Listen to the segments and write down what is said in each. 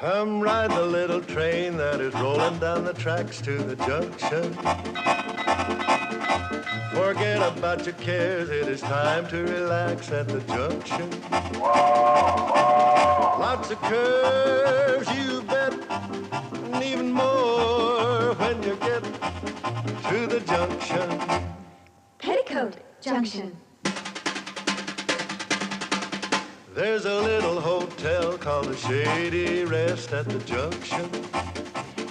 Come ride the little train that is rolling down the tracks to the junction. Forget about your cares, it is time to relax at the junction. Lots of curves, you bet, and even more when you get to the junction. Petticoat Junction. There's a little hotel called the Shady Rest at the junction.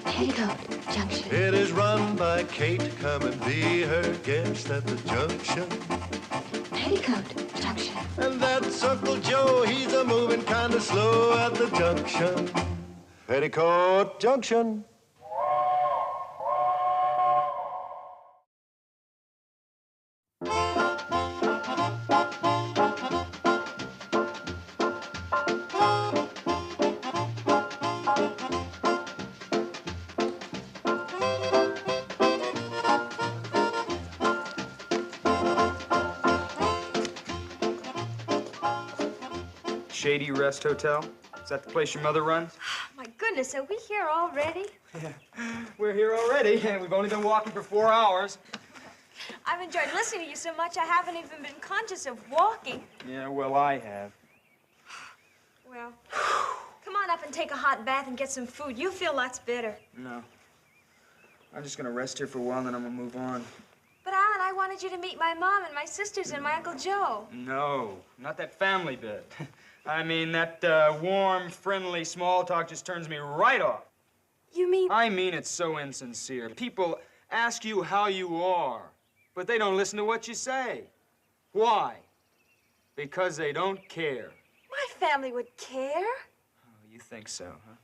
Petticoat Junction. It is run by Kate. Come and be her guest at the junction. Petticoat Junction. And that's Uncle Joe. He's a moving kind of slow at the junction. Petticoat Junction. Shady Rest Hotel? Is that the place your mother runs? My goodness, are we here already? Yeah, we're here already, and we've only been walking for 4 hours. I've enjoyed listening to you so much I haven't even been conscious of walking. Yeah, well, I have. Well, come on up and take a hot bath and get some food. You'll feel lots better. No. I'm just gonna rest here for a while, and then I'm gonna move on. But, Alan, I wanted you to meet my mom and my sisters and my Uncle Joe. No, not that family bit. I mean, that warm, friendly small talk just turns me right off. You mean? I mean it so insincere. People ask you how you are, but they don't listen to what you say. Why? Because they don't care. My family would care. Oh, you think so, huh?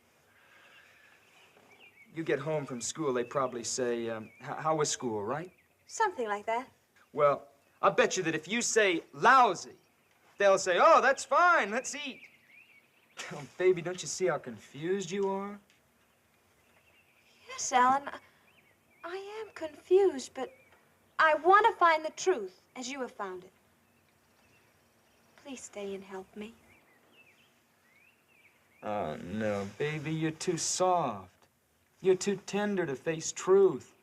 You get home from school, they probably say, how was school, right? Something like that. Well, I'll bet you that if you say lousy, they'll say, oh, that's fine, let's eat. Oh, baby, don't you see how confused you are? Yes, Alan, I am confused, but I want to find the truth as you have found it. Please stay and help me. Oh, no, baby, you're too soft. You're too tender to face truth.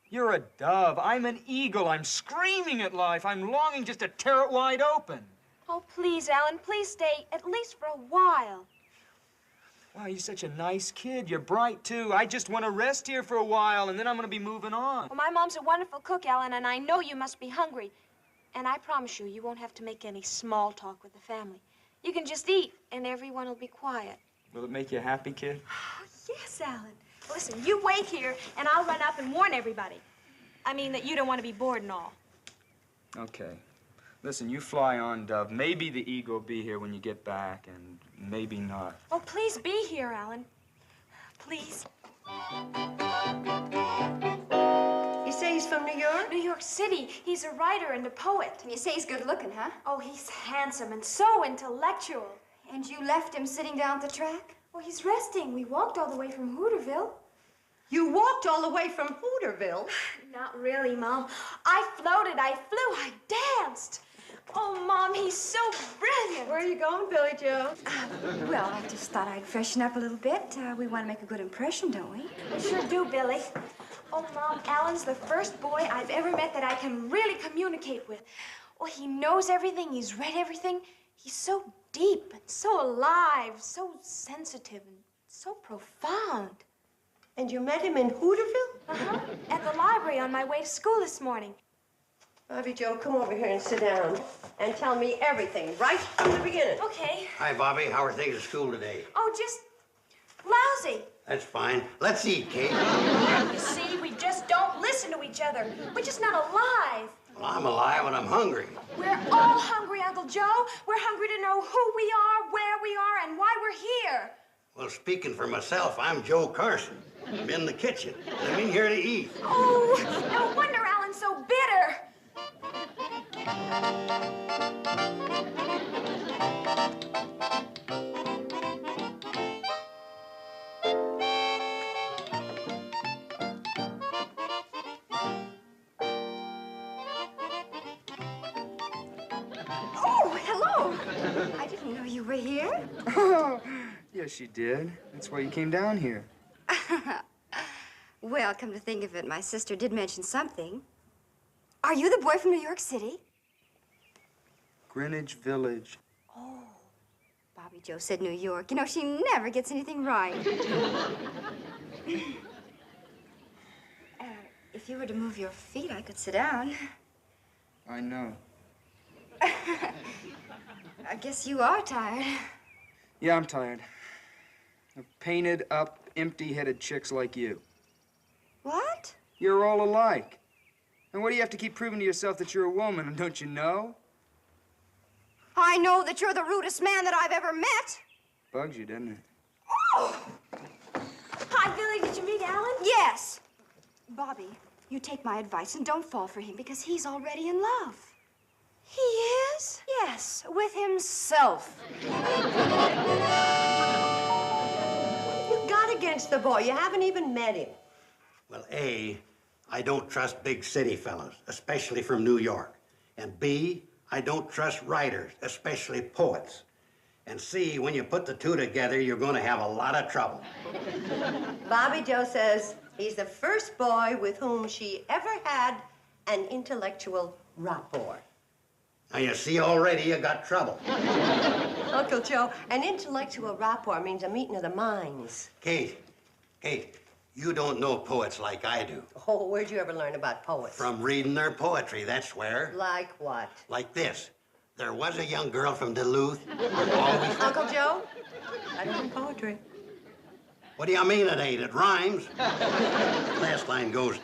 You're a dove. I'm an eagle. I'm screaming at life. I'm longing just to tear it wide open. Oh, please, Alan, please stay, at least for a while. Wow, you're such a nice kid. You're bright, too. I just want to rest here for a while, and then I'm going to be moving on. Well, my mom's a wonderful cook, Alan, and I know you must be hungry. And I promise you, you won't have to make any small talk with the family. You can just eat, and everyone will be quiet. Will it make you happy, kid? Oh, yes, Alan. Listen, you wait here, and I'll run up and warn everybody. I mean that you don't want to be bored and all. Okay. Listen, you fly on, Dove. Maybe the eagle will be here when you get back, and maybe not. Oh, please be here, Alan. Please. You say he's from New York? New York City. He's a writer and a poet. And you say he's good looking, huh? Oh, he's handsome and so intellectual. And you left him sitting down at the track? Oh, he's resting. We walked all the way from Hooterville. You walked all the way from Hooterville? Not really, Mom. I floated, I flew, I danced. Oh, Mom, he's so brilliant. Where are you going, Billie Jo? Well, I just thought I'd freshen up a little bit. We want to make a good impression, don't we? We sure do, Billy. Oh, Mom, Alan's the first boy I've ever met that I can really communicate with. Oh, he knows everything, he's read everything. He's so deep and so alive, so sensitive and so profound. And you met him in Hooterville? Uh-huh. At the library on my way to school this morning. Bobbie Jo, come over here and sit down and tell me everything right from the beginning. Okay. Hi, Bobbie. How are things at school today? Oh, just lousy. That's fine. Let's eat, Kate. You see, we just don't listen to each other. We're just not alive. Well, I'm alive and I'm hungry. We're all hungry, Uncle Joe. We're hungry to know who we are, where we are, and why we're here. Well, speaking for myself, I'm Joe Carson. I'm in the kitchen. I'm in here to eat. Oh, no wonder Alan's so bitter. Oh, hello. I didn't know you were here. Yes, you did. That's why you came down here. Well, come to think of it, my sister did mention something. Are you the boy from New York City? Greenwich Village. Oh, Bobbie Jo said New York. You know, she never gets anything right. If you were to move your feet, I could sit down. I know. I guess you are tired. Yeah, I'm tired. Of painted up, empty-headed chicks like you. What? You're all alike. And what do you have to keep proving to yourself that you're a woman, don't you know? I know that you're the rudest man that I've ever met. Bugs you, doesn't it? Oh! Hi, Billy. Did you meet Alan? Yes. Bobbie, you take my advice and don't fall for him because he's already in love. He is? Yes, with himself. What have you got against the boy? You haven't even met him. Well, A, I don't trust big city fellas, especially from New York. And B, I don't trust writers, especially poets. And C, when you put the two together, you're going to have a lot of trouble. Bobbie Jo says he's the first boy with whom she ever had an intellectual rapport. Now, you see already you got trouble. Uncle Joe, an intellectual rapport means a meeting of the minds. Kate, you don't know poets like I do. Oh, where'd you ever learn about poets? From reading their poetry, that's where. Like what? Like this. There was a young girl from Duluth who always... Uncle Joe, I don't know poetry. What do you mean it ain't? It rhymes. Last line goes,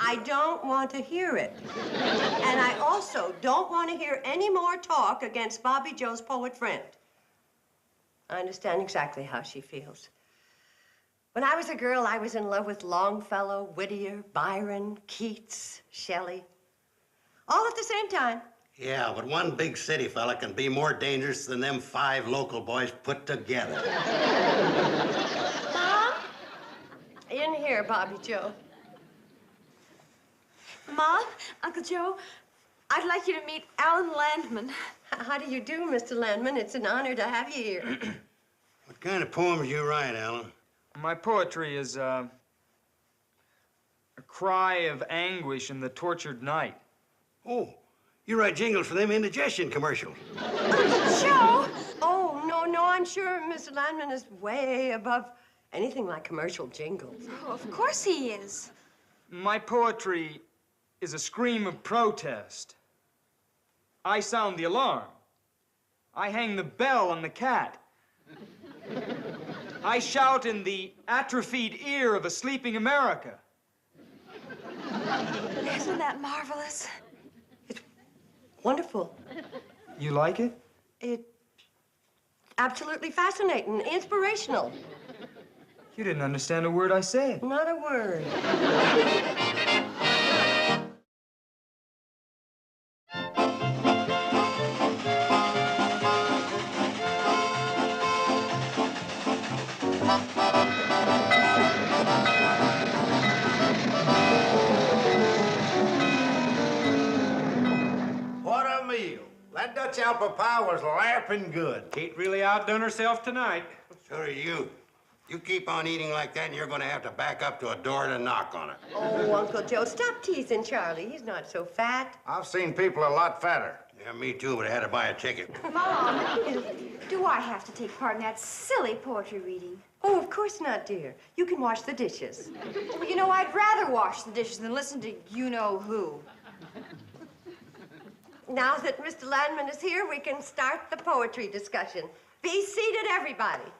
I don't want to hear it. And I also don't want to hear any more talk against Bobbie Jo's poet friend. I understand exactly how she feels. When I was a girl, I was in love with Longfellow, Whittier, Byron, Keats, Shelley. All at the same time. yeah, but one big city fella can be more dangerous than them 5 local boys put together. Mom? In here, Bobbie Jo. Mom, Uncle Joe, I'd like you to meet Alan Landman. How do you do, Mr. Landman? It's an honor to have you here. What kind of poems you write, Alan? My poetry is, a cry of anguish in the tortured night. Oh, you write jingles for them indigestion commercials. Joe! Oh, no, I'm sure Mr. Landman is way above anything like commercial jingles. Oh, of course he is. My poetry is a scream of protest. I sound the alarm. I hang the bell on the cat. I shout in the atrophied ear of a sleeping America. Isn't that marvelous? Wonderful. You like it? It's absolutely fascinating, inspirational. You didn't understand a word I said. Not a word. What a meal. That Dutch apple pie was laughing good. Kate really outdone herself tonight. So are you. You keep on eating like that, and you're going to have to back up to a door to knock on it. Oh, Uncle Joe, stop teasing Charlie. He's not so fat. I've seen people a lot fatter. Yeah, me too, but I had to buy a ticket. Mom, do I have to take part in that silly poetry reading? Oh, of course not, dear. You can wash the dishes. Well, you know, I'd rather wash the dishes than listen to you-know-who. Now that Mr. Landman is here, we can start the poetry discussion. Be seated, everybody.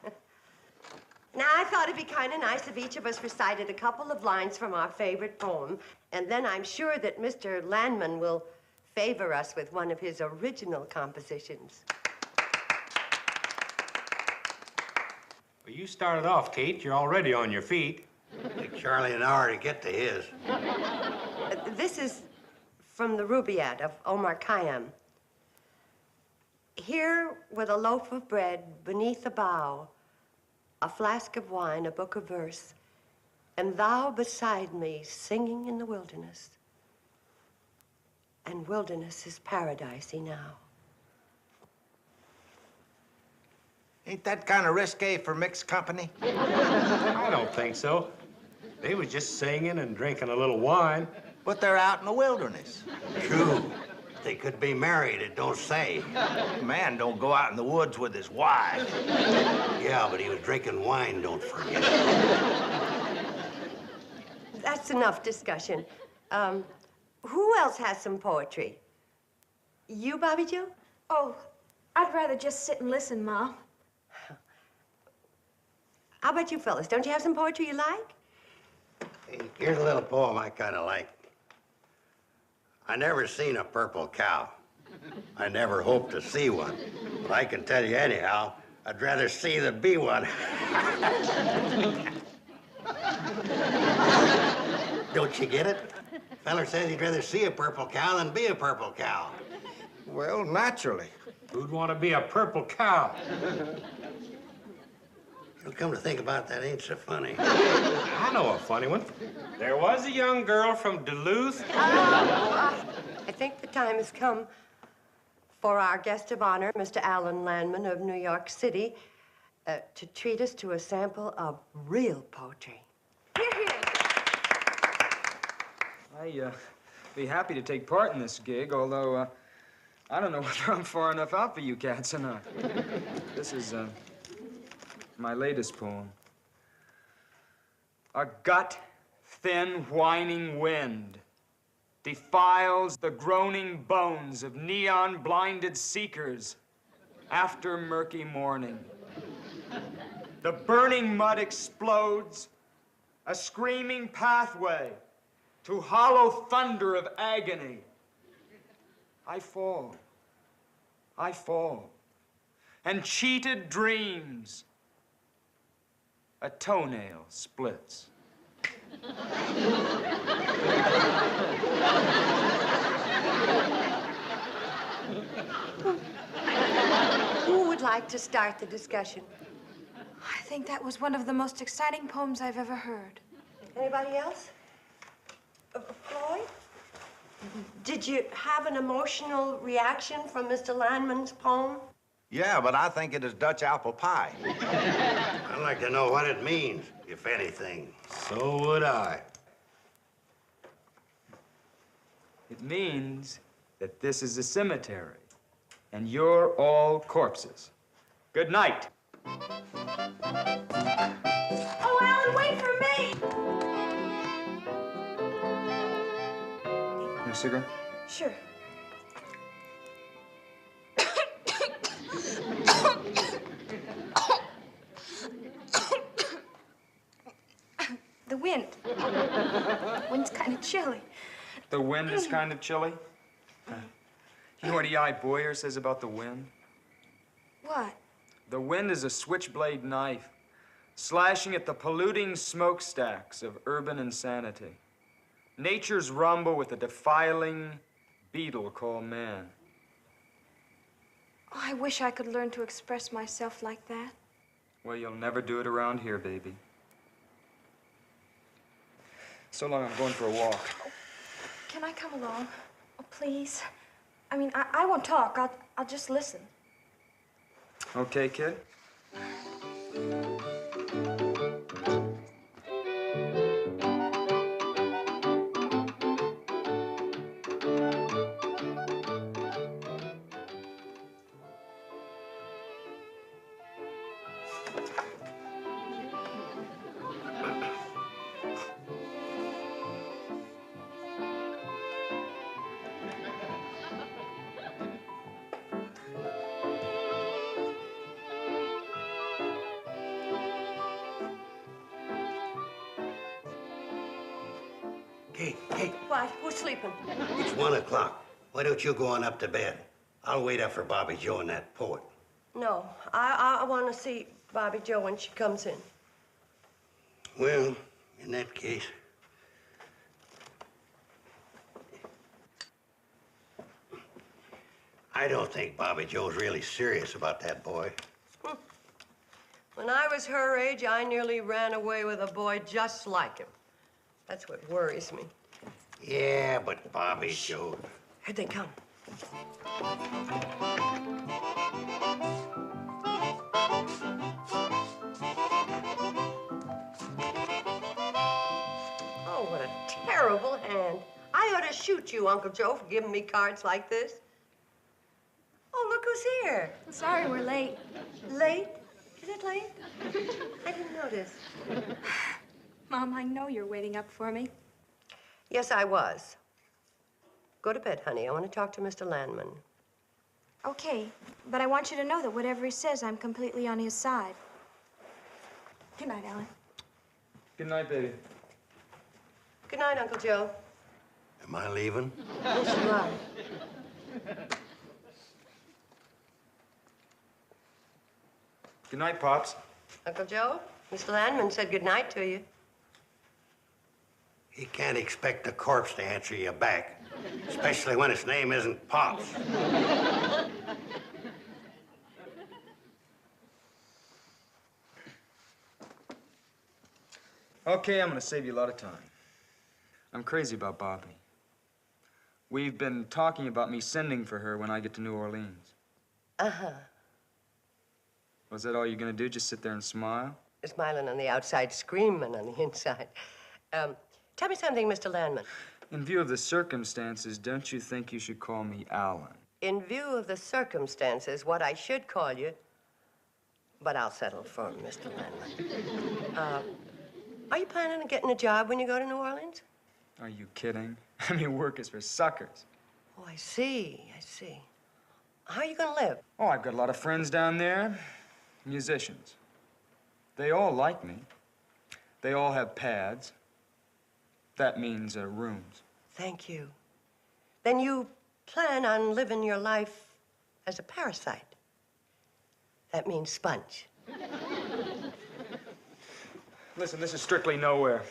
Now, I thought it'd be kind of nice if each of us recited a couple of lines from our favorite poem, and then I'm sure that Mr. Landman will favor us with one of his original compositions. Well, you started off, Kate. You're already on your feet. Take Charlie an hour to get to his. This is from the Rubaiyat of Omar Khayyam. Here, with a loaf of bread beneath a bough, a flask of wine, a book of verse, and thou beside me singing in the wilderness. And wilderness is paradisey now. Ain't that kind of risque for mixed company? I don't think so. They was just singing and drinking a little wine. But they're out in the wilderness. True. They could be married, it don't say. Man don't go out in the woods with his wife. Yeah, but he was drinking wine, don't forget. That's enough discussion. Who else has some poetry? You, Bobbie Jo? Oh, I'd rather just sit and listen, Mom. How about you fellas? Don't you have some poetry you like? Hey, here's a little poem I kind of like. I never seen a purple cow. I never hoped to see one. But I can tell you anyhow, I'd rather see than be one. Don't you get it? Feller says he'd rather see a purple cow than be a purple cow. Well, naturally. Who'd want to be a purple cow? You'll come to think about that, ain't so funny. I know a funny one. There was a young girl from Duluth. I think the time has come for our guest of honor, Mr. Alan Landman of New York City, to treat us to a sample of real poetry. Here, here. I'd be happy to take part in this gig, although I don't know whether I'm far enough out for you cats or not. This is my latest poem. A gut-thin, whining wind defiles the groaning bones of neon-blinded seekers after murky morning. The burning mud explodes, a screaming pathway to hollow thunder of agony. I fall, and cheated dreams. A toenail splits. Who would like to start the discussion? I think that was one of the most exciting poems I've ever heard. Anybody else? Floyd? Did you have an emotional reaction from Mr. Landman's poem? Yeah, but I think it is Dutch apple pie. I'd like to know what it means, if anything. So would I. It means that this is a cemetery, and you're all corpses. Good night. Oh, Alan, wait for me! You a cigarette? Sure. The wind. The wind's kind of chilly. The wind is kind of chilly. You know what E.I. Boyer says about the wind? What? The wind is a switchblade knife, slashing at the polluting smokestacks of urban insanity. Nature's rumble with a defiling beetle called man. Oh, I wish I could learn to express myself like that. Well, you'll never do it around here, baby. So long, I'm going for a walk. Oh, can I come along? Oh, please. I mean, I won't talk. I'll just listen. Okay, kid? Hey, What? Who's sleeping? it's 1 o'clock. Why don't you go on up to bed? I'll wait up for Bobbie Jo and that poet. No, I want to see Bobbie Jo when she comes in. Well, in that case... I don't think Bobbie Jo's really serious about that boy. When I was her age, I nearly ran away with a boy just like him. That's what worries me. Yeah, but Bobbie Jo... Here they come. terrible hand. I ought to shoot you, Uncle Joe, for giving me cards like this. Oh, look who's here. Sorry we're late. Late? Is it late? I didn't notice. Mom, I know you're waiting up for me. Yes, I was. Go to bed, honey. I want to talk to Mr. Landman. Okay, but I want you to know that whatever he says, I'm completely on his side. Good night, Alan. Good night, baby. Good night, Uncle Joe. Am I leaving? Yes, you are. Good night, Pops. Uncle Joe, Mr. Landman said good night to you. He can't expect a corpse to answer you back, especially when its name isn't Pops. Okay, I'm gonna save you a lot of time. I'm crazy about Bobbie. We've been talking about me sending for her when I get to New Orleans. Uh-huh. Was that all you're gonna do? Just sit there and smile? Smiling on the outside, screaming on the inside. Tell me something, Mr. Landman. In view of the circumstances, don't you think you should call me Alan? In view of the circumstances, what I should call you, but I'll settle for Mr. Landman. Are you planning on getting a job when you go to New Orleans? Are you kidding? I mean, work is for suckers. Oh, I see. How are you gonna live? Oh, I've got a lot of friends down there, musicians. They all like me. They all have pads. That means rooms. Thank you. Then you plan on living your life as a parasite. That means sponge. Listen, this is strictly nowhere.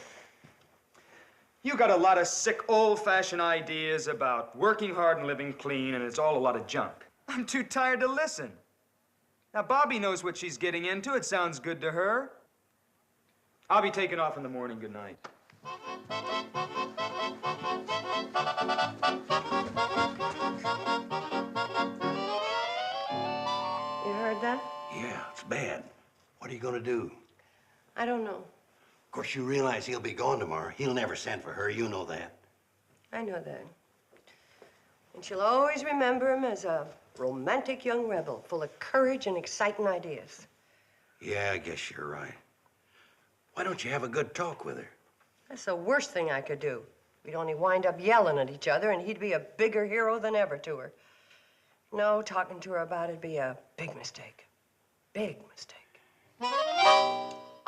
You got a lot of sick, old-fashioned ideas about working hard and living clean, and it's all a lot of junk. I'm too tired to listen. Now, Bobbie knows what she's getting into. It sounds good to her. I'll be taking off in the morning. Good night. You heard that? Yeah, it's bad. What are you gonna do? I don't know. Of course, you realize he'll be gone tomorrow. He'll never send for her. You know that. I know that. And she'll always remember him as a romantic young rebel, full of courage and exciting ideas. Yeah, I guess you're right. Why don't you have a good talk with her? That's the worst thing I could do. We'd only wind up yelling at each other, and he'd be a bigger hero than ever to her. No, talking to her about it'd be a big mistake. Big mistake.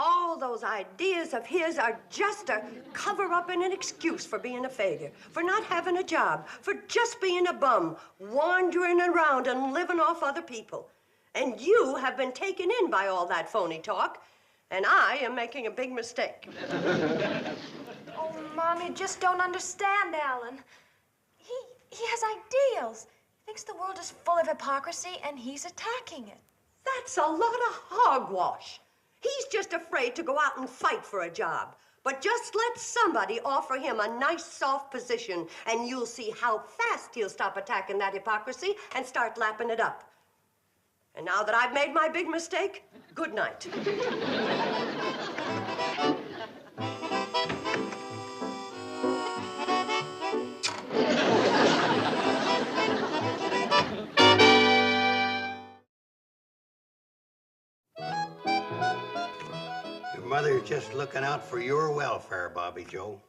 All those ideas of his are just a cover-up and an excuse for being a failure, for not having a job, for just being a bum, wandering around and living off other people. And you have been taken in by all that phony talk, and I am making a big mistake. Oh, Mom, you just don't understand, Alan. He has ideals. He thinks the world is full of hypocrisy, and he's attacking it. That's a lot of hogwash. He's just afraid to go out and fight for a job. But just let somebody offer him a nice, soft position, and you'll see how fast he'll stop attacking that hypocrisy and start lapping it up. And now that I've made my big mistake, good night. Mother's just looking out for your welfare, Bobbie Jo.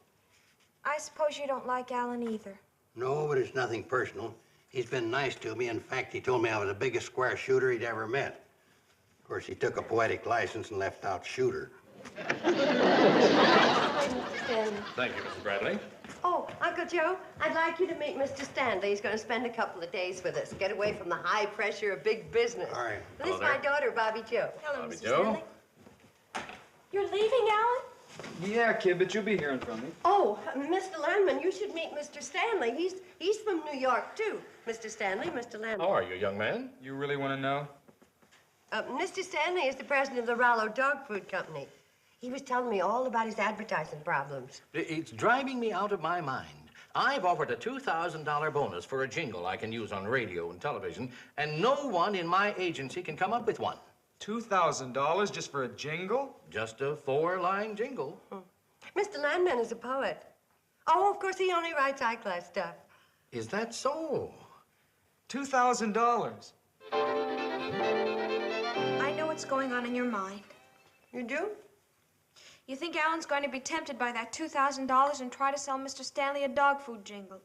I suppose you don't like Alan either. No, but it's nothing personal. He's been nice to me. In fact, he told me I was the biggest square shooter he'd ever met. Of course, he took a poetic license and left out shooter. Thank you, Mr. Bradley. Oh, Uncle Joe, I'd like you to meet Mr. Stanley. He's going to spend a couple of days with us, get away from the high pressure of big business. All right. This is my daughter, Bobbie Jo. Hello, Bobbie Mr. Jo. Stanley. You're leaving, Alan? Yeah, kid, but you'll be hearing from me. Oh, Mr. Landman, you should meet Mr. Stanley. He's from New York, too. Mr. Stanley, Mr. Landman. How are you, young man? You really want to know? Mr. Stanley is the president of the Rollo Dog Food Company. He was telling me all about his advertising problems. It's driving me out of my mind. I've offered a $2,000 bonus for a jingle I can use on radio and television, and no one in my agency can come up with one. $2,000 just for a jingle? Just a 4-line jingle. Mr. Landman is a poet. Oh, of course, he only writes high-class stuff. Is that so? $2,000. I know what's going on in your mind. You do? You think Alan's going to be tempted by that $2,000 and try to sell Mr. Stanley a dog food jingle.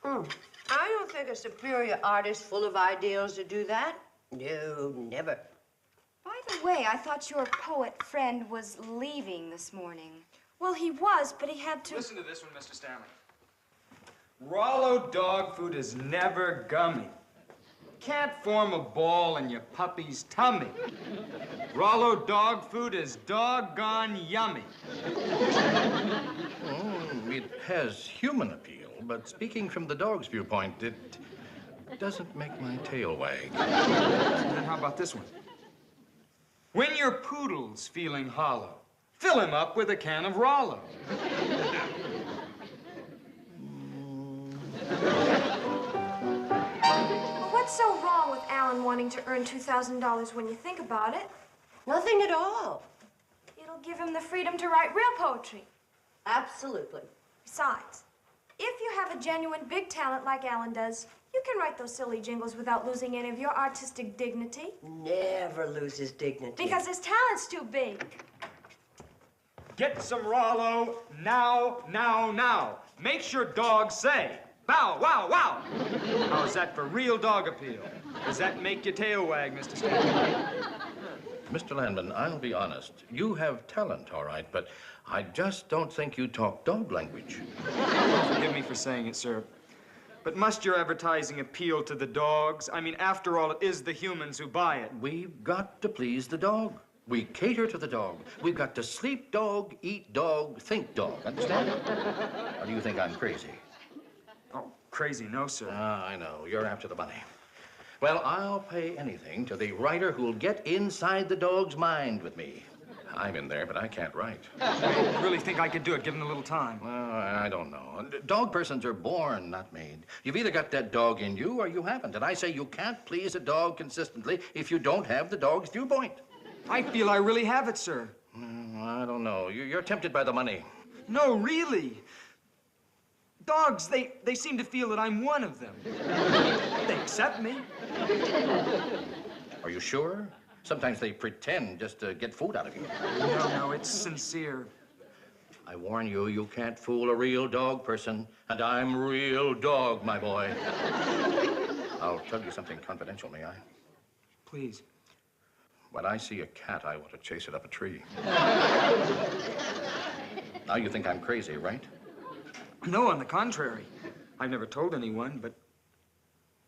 I don't think a superior artist full of ideals would do that. No, never. By the way, I thought your poet friend was leaving this morning. Well, he was, but he had to... Listen to this one, Mr. Stanley. Rollo dog food is never gummy. Can't form a ball in your puppy's tummy. Rollo dog food is doggone yummy. It has human appeal, but speaking from the dog's viewpoint, it doesn't make my tail wag. Then how about this one? When your poodle's feeling hollow, fill him up with a can of Rollo. What's so wrong with Alan wanting to earn $2,000 when you think about it? Nothing at all. It'll give him the freedom to write real poetry. Absolutely. Besides, if you have a genuine big talent like Alan does, you can write those silly jingles without losing any of your artistic dignity. Never loses dignity. Because his talent's too big. Get some Rollo now, now, now. Makes your dog say, bow, wow, wow. How's that for real dog appeal? Does that make your tail wag, Mr. Stanley? Mr. Landman, I'll be honest. You have talent, all right, but I just don't think you talk dog language. Forgive me for saying it, sir. But must your advertising appeal to the dogs? I mean, after all, it is the humans who buy it. We've got to please the dog. We cater to the dog. We've got to sleep dog, eat dog, think dog. Understand? Or do you think I'm crazy? Oh, crazy, no, sir. I know. You're after the money. Well, I'll pay anything to the writer who'll get inside the dog's mind with me. I'm in there, but I can't write. I really think I could do it, given a little time. Well, I don't know. Dog persons are born, not made. You've either got that dog in you or you haven't. And I say you can't please a dog consistently if you don't have the dog's viewpoint. I feel I really have it, sir. I don't know. You're tempted by the money. No, really. Dogs, they seem to feel that I'm one of them. They accept me. Are you sure? Sometimes they pretend just to get food out of you. No, it's sincere. I warn you, you can't fool a real dog person. And I'm real dog, my boy. I'll tell you something confidential, may I? Please. When I see a cat, I want to chase it up a tree. Now you think I'm crazy, right? No, on the contrary. I've never told anyone, but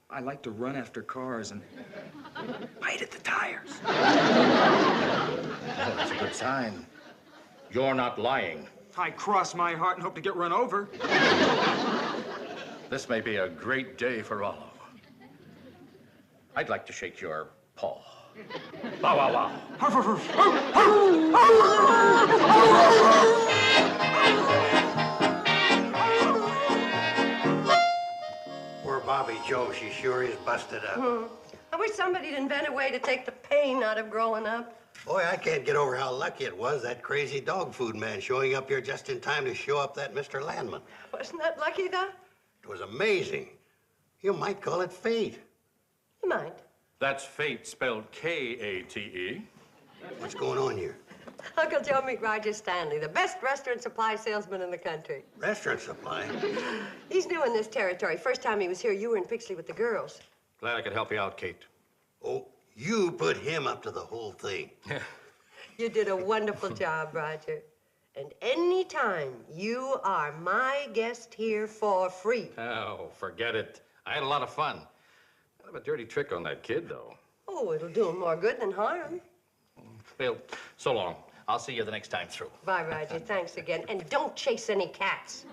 I like to run after cars and bite at the tires. Oh, that's a good sign. You're not lying. I cross my heart and hope to get run over. This may be a great day for Rollo. I'd like to shake your paw. Bow, wow, wow. Poor Bobbie Jo, she sure is busted up. I wish somebody'd invent a way to take the pain out of growing up. Boy, I can't get over how lucky it was, that crazy dog food man showing up here just in time to show up that Mr. Landman. Wasn't that lucky, though? It was amazing. You might call it fate. You might. That's fate spelled K-A-T-E. What's going on here? Uncle Joe meet Roger Stanley, the best restaurant supply salesman in the country. Restaurant supply? He's new in this territory. First time he was here, you were in Pixley with the girls. Glad I could help you out, Kate. Oh, you put him up to the whole thing. You did a wonderful job, Roger. And any time you are my guest here for free. Oh, forget it. I had a lot of fun. Kind of a dirty trick on that kid, though. Oh, it'll do him more good than harm. Well, so long. I'll see you the next time through. Bye, Roger. Thanks again. And don't chase any cats.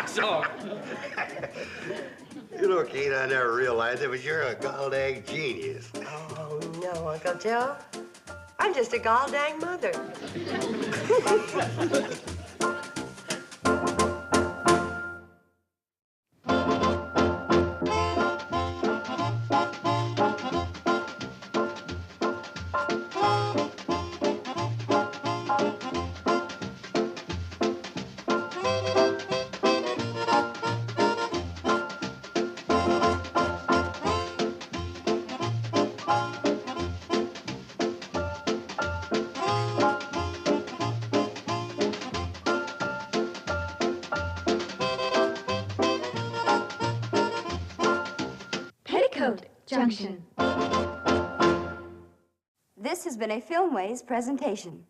So. You know, Kate, I never realized it, but you're a gall-dang genius. Oh, no, Uncle Joe. I'm just a gall-dang mother. Junction. This has been a Filmways presentation.